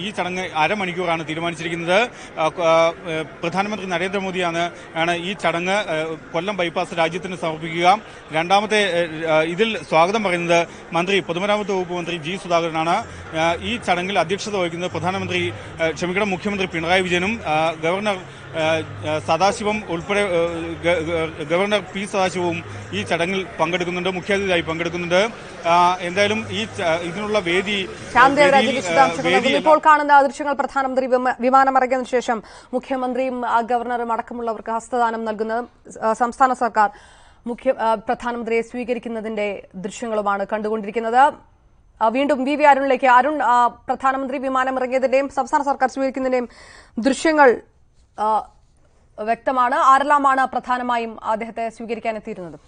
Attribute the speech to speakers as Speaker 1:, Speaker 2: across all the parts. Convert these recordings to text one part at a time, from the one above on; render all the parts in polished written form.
Speaker 1: ഈ ചടങ്ങ് അരമണിക്കൂറാണ് തീരുമാനിച്ചിരിക്കുന്നത്. പ്രധാനമന്ത്രി നരേന്ദ്രമോദിയാണ് ഈ ചടങ്ങ് കൊല്ലം ബൈപ്പാസ് രാജ്യത്തിന് സമർപ്പിക്കുക. രണ്ടാമത്തെ ഇതിൽ സ്വാഗതം പറയുന്നത് പൊതുമരാമത്ത് വകുപ്പ് മന്ത്രി ജി സുധാകരനാണ്. ഈ ചടങ്ങിൽ അധ്യക്ഷത വഹിക്കുന്നത് മുഖ്യമന്ത്രി പിണറായി വിജയനും ഗവർണർ സദാശിവം ഉൾപ്പെടെ ഗവർണർ പി സദാശിവവും ഈ ചടങ്ങിൽ പങ്കെടുക്കുന്നുണ്ട്, മുഖ്യാതിഥിയായി പങ്കെടുക്കുന്നുണ്ട്. എന്തായാലും ഇതിനുള്ള വേദി
Speaker 2: ഇപ്പോൾ കാണുന്ന ദൃശ്യങ്ങൾ പ്രധാനമന്ത്രി വിമാനമിറങ്ങിയതിനു ശേഷം മുഖ്യമന്ത്രിയും ഗവർണറും അടക്കമുള്ളവർക്ക് ഹസ്തദാനം നൽകുന്നത് സംസ്ഥാന സർക്കാർ പ്രധാനമന്ത്രിയെ സ്വീകരിക്കുന്നതിന്റെ ദൃശ്യങ്ങളുമാണ് കണ്ടുകൊണ്ടിരിക്കുന്നത്. വീണ്ടും വി അരുണിലേക്ക്. അരുൺ, പ്രധാനമന്ത്രി വിമാനമിറങ്ങിയതിന്റെയും സംസ്ഥാന സർക്കാർ സ്വീകരിക്കുന്നതിന്റെയും ദൃശ്യങ്ങൾ വ്യക്തമാണ്. ആരെല്ലാമാണ് പ്രധാനമായും അദ്ദേഹത്തെ സ്വീകരിക്കാൻ എത്തിയിരുന്നത്?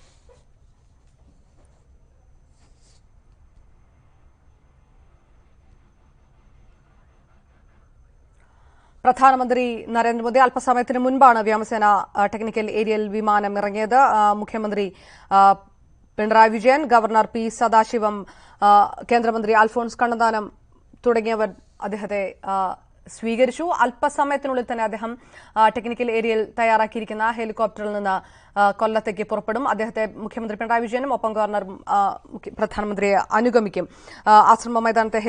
Speaker 2: പ്രധാനമന്ത്രി നരേന്ദ്രമോദി അല്പസമയത്തിന് മുൻപാണ് വ്യോമസേന ടെക്നിക്കൽ ഏരിയൽ വിമാനം ഇറങ്ങിയത്. മുഖ്യമന്ത്രി പിണറായി വിജയൻ, ഗവർണർ പി സദാശിവം, കേന്ദ്രമന്ത്രി അൽഫോൺസ് കണ്ണന്താനം തുടങ്ങിയവർ അദ്ദേഹത്തെ സ്വീകരിച്ചു. അല്പസമയത്തിനുള്ളിൽ തന്നെ അദ്ദേഹം ടെക്നിക്കൽ ഏരിയയിൽ തയ്യാറാക്കിയിരിക്കുന്ന ഹെലികോപ്റ്ററിൽ നിന്ന് കൊല്ലത്തേക്ക് പുറപ്പെടും. അദ്ദേഹത്തെ മുഖ്യമന്ത്രി പിണറായി വിജയനും ഒപ്പം ഗവർണറും പ്രധാനമന്ത്രിയെ അനുഗമിക്കും. ആശ്രമ മൈതാനത്തെ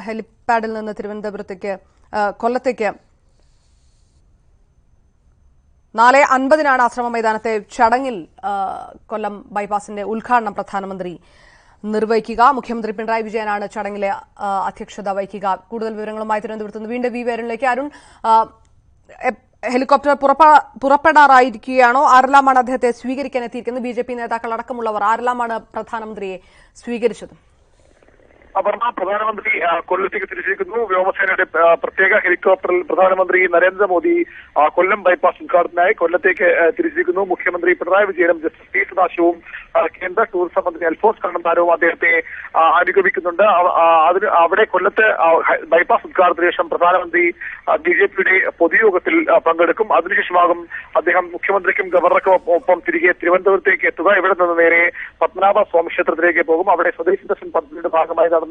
Speaker 2: ഹെലിപാഡിൽ നിന്ന് കൊല്ലത്തേക്ക് 4:50 ആശ്രമ മൈതാനത്തെ ചടങ്ങിൽ കൊല്ലം ബൈപ്പാസിന്റെ ഉദ്ഘാടനം പ്രധാനമന്ത്രി നിർവഹിക്കുക. മുഖ്യമന്ത്രി പിണറായി വിജയനാണ് ചടങ്ങിലെ അധ്യക്ഷത വഹിക്കുക. കൂടുതൽ വിവരങ്ങളുമായി തിരുവനന്തപുരത്ത് നിന്ന് വീണ്ടും വി അരുണിലേക്ക്. അരുൺ, ഹെലികോപ്റ്റർ പുറപ്പെടാറായിരിക്കുകയാണോ? ആരെല്ലാമാണ് അദ്ദേഹത്തെ സ്വീകരിക്കാൻ എത്തിയിരിക്കുന്നത്? ബിജെപി നേതാക്കൾ അടക്കമുള്ളവർ ആരെല്ലാമാണ് പ്രധാനമന്ത്രിയെ സ്വീകരിച്ചത്?
Speaker 3: പ്രധാനമന്ത്രി കൊല്ലത്തേക്ക് തിരിച്ചിരിക്കുന്നു. വ്യോമസേനയുടെ പ്രത്യേക ഹെലികോപ്റ്ററിൽ പ്രധാനമന്ത്രി നരേന്ദ്രമോദി കൊല്ലം ബൈപ്പാസ് ഉദ്ഘാടനത്തിനായി കൊല്ലത്തേക്ക് തിരിച്ചിരിക്കുന്നു. മുഖ്യമന്ത്രി പിണറായി വിജയനും ജസ്റ്റിസ് പി സദാശിവവും കേന്ദ്ര ടൂറിസം മന്ത്രി അൽഫോൺസ് കണ്ണന്താനവും അദ്ദേഹത്തെ അനുഗമിക്കുന്നുണ്ട്. അവിടെ കൊല്ലത്ത് ബൈപ്പാസ് ഉദ്ഘാടനത്തിന് ശേഷം പ്രധാനമന്ത്രി ബിജെപിയുടെ പൊതുയോഗത്തിൽ പങ്കെടുക്കും. അതിനുശേഷമാകും അദ്ദേഹം മുഖ്യമന്ത്രിക്കും ഗവർണർക്കും ഒപ്പം തിരികെ തിരുവനന്തപുരത്തേക്ക് എത്തുക. ഇവിടെ നിന്ന് നേരെ പത്മനാഭ സ്വാമി ക്ഷേത്രത്തിലേക്ക് പോകും. അവിടെ സ്വദേശി ദർശൻ പദ്ധതിയുടെ ഭാഗമായി നടന്ന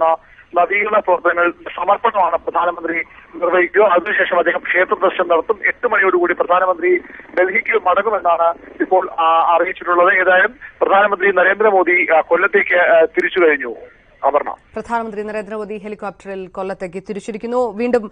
Speaker 3: നവീകരണ പ്രവർത്തനങ്ങൾ സമർപ്പണമാണ് പ്രധാനമന്ത്രി നിർവഹിക്കുക. അതിനുശേഷം അദ്ദേഹം ക്ഷേത്ര ദർശനം നടത്തും. 8 മണിയോടുകൂടി പ്രധാനമന്ത്രി ഡൽഹിക്ക് മടങ്ങുമെന്നാണ് ഇപ്പോൾ അറിയിച്ചിട്ടുള്ളത്. ഏതായാലും പ്രധാനമന്ത്രി നരേന്ദ്രമോദി കൊല്ലത്തേക്ക് തിരിച്ചു കഴിഞ്ഞു.
Speaker 2: പ്രധാനമന്ത്രി നരേന്ദ്രമോദി ഹെലികോപ്റ്ററിൽ കൊല്ലത്തേക്ക് തിരിച്ചിരിക്കുന്നു. വീണ്ടും